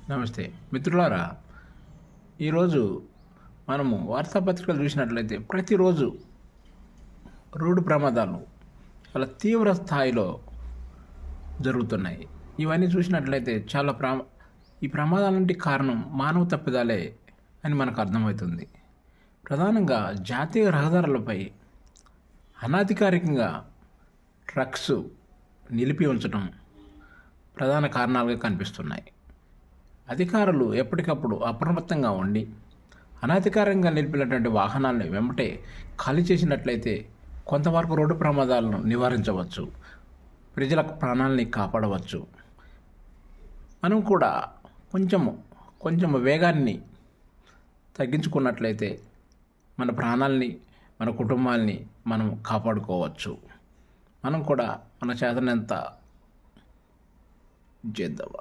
నమస్తే మిత్రులారా. ఈరోజు మనము వార్తాపత్రికలు చూసినట్లయితే ప్రతిరోజు రోడ్డు ప్రమాదాలు చాలా తీవ్ర స్థాయిలో జరుగుతున్నాయి. ఇవన్నీ చూసినట్లయితే ఈ ప్రమాదాలంటి కారణం మానవ తప్పిదాలే అని మనకు అర్థమవుతుంది. ప్రధానంగా జాతీయ రహదారులపై అనధికారికంగా ట్రక్స్ నిలిపి ఉంచడం ప్రధాన కారణాలుగా కనిపిస్తున్నాయి. అధికారులు ఎప్పటికప్పుడు అప్రమత్తంగా ఉండి అనధికారంగా నిలిపినటువంటి వాహనాలను వెంబటే ఖాళీ చేసినట్లయితే కొంతవరకు రోడ్డు ప్రమాదాలను నివారించవచ్చు, ప్రజల ప్రాణాలని కాపాడవచ్చు. మనం కూడా కొంచెం వేగాన్ని తగ్గించుకున్నట్లయితే మన ప్రాణాలని, మన కుటుంబాలని మనం కాపాడుకోవచ్చు. మనం కూడా మన చేతనంత చేద్దాం.